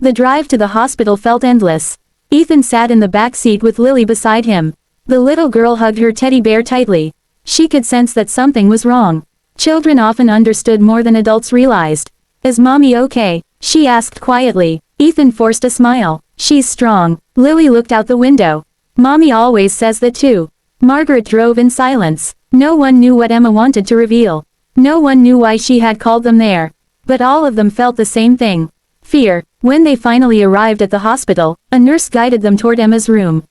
The drive to the hospital felt endless. Ethan sat in the back seat with Lily beside him. The little girl hugged her teddy bear tightly. She could sense that something was wrong. Children often understood more than adults realized. "Is Mommy okay?" she asked quietly. Ethan forced a smile. "She's strong." Lily looked out the window. "Mommy always says that too." Margaret drove in silence. No one knew what Emma wanted to reveal. No one knew why she had called them there. But all of them felt the same thing. Fear. When they finally arrived at the hospital, a nurse guided them toward Emma's room.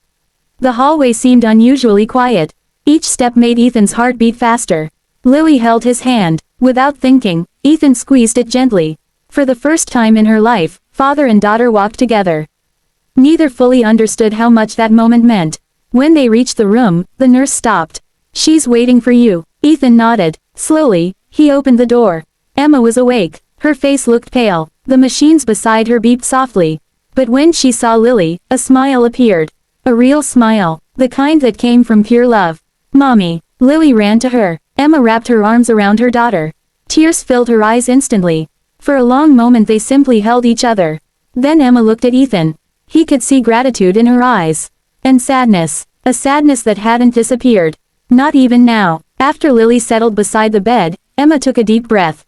The hallway seemed unusually quiet. Each step made Ethan's heart beat faster. Lily held his hand. Without thinking, Ethan squeezed it gently. For the first time in her life, father and daughter walked together. Neither fully understood how much that moment meant. When they reached the room, the nurse stopped. "She's waiting for you." Ethan nodded. Slowly, he opened the door. Emma was awake. Her face looked pale. The machines beside her beeped softly. But when she saw Lily, a smile appeared. A real smile. The kind that came from pure love. "Mommy." Lily ran to her. Emma wrapped her arms around her daughter. Tears filled her eyes instantly. For a long moment they simply held each other. Then Emma looked at Ethan. He could see gratitude in her eyes. And sadness. A sadness that hadn't disappeared. Not even now. After Lily settled beside the bed, Emma took a deep breath.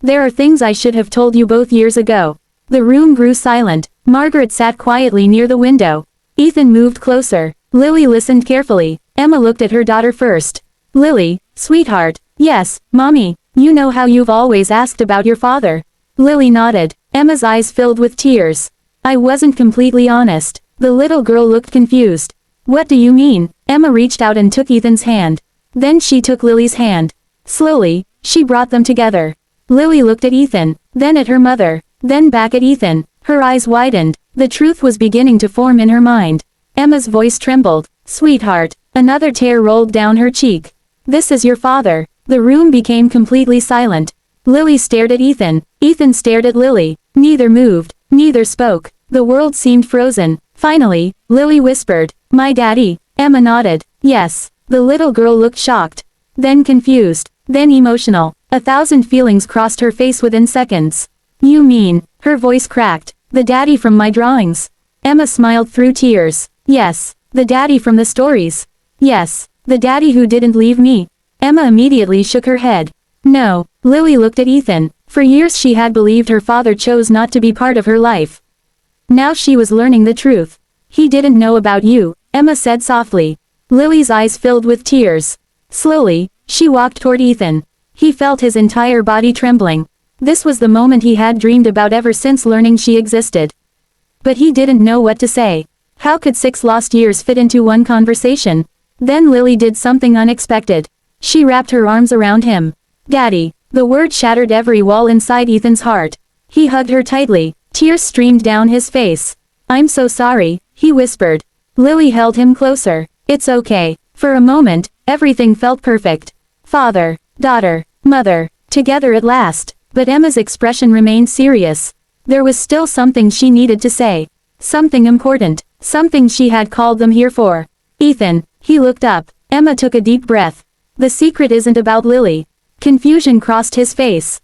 "There are things I should have told you both years ago." The room grew silent. Margaret sat quietly near the window. Ethan moved closer. Lily listened carefully. Emma looked at her daughter first. "Lily, sweetheart." "Yes, Mommy. You know how you've always asked about your father." Lily nodded. Emma's eyes filled with tears. "I wasn't completely honest." The little girl looked confused. "What do you mean?" Emma reached out and took Ethan's hand. Then she took Lily's hand. Slowly, she brought them together. Lily looked at Ethan, then at her mother, then back at Ethan. Her eyes widened. The truth was beginning to form in her mind. Emma's voice trembled. "Sweetheart." Another tear rolled down her cheek. "This is your father." The room became completely silent. Lily stared at Ethan. Ethan stared at Lily. Neither moved. Neither spoke. The world seemed frozen. Finally, Lily whispered, "My daddy." Emma nodded. "Yes." The little girl looked shocked. Then confused. Then emotional. 1,000 feelings crossed her face within seconds. "You mean?" Her voice cracked. "The daddy from my drawings." Emma smiled through tears. "Yes. The daddy from the stories." "Yes. The daddy who didn't leave me." Emma immediately shook her head. "No." Lily looked at Ethan. For years she had believed her father chose not to be part of her life. Now she was learning the truth. "He didn't know about you," Emma said softly. Lily's eyes filled with tears. Slowly, she walked toward Ethan. He felt his entire body trembling. This was the moment he had dreamed about ever since learning she existed. But he didn't know what to say. How could 6 lost years fit into one conversation? Then Lily did something unexpected. She wrapped her arms around him. "Daddy." The word shattered every wall inside Ethan's heart. He hugged her tightly. Tears streamed down his face. "I'm so sorry," he whispered. Lily held him closer. "It's okay." For a moment, everything felt perfect. Father, daughter, mother, together at last. But Emma's expression remained serious. There was still something she needed to say. Something important. Something she had called them here for. "Ethan." He looked up. Emma took a deep breath. "The secret isn't about Lily." Confusion crossed his face.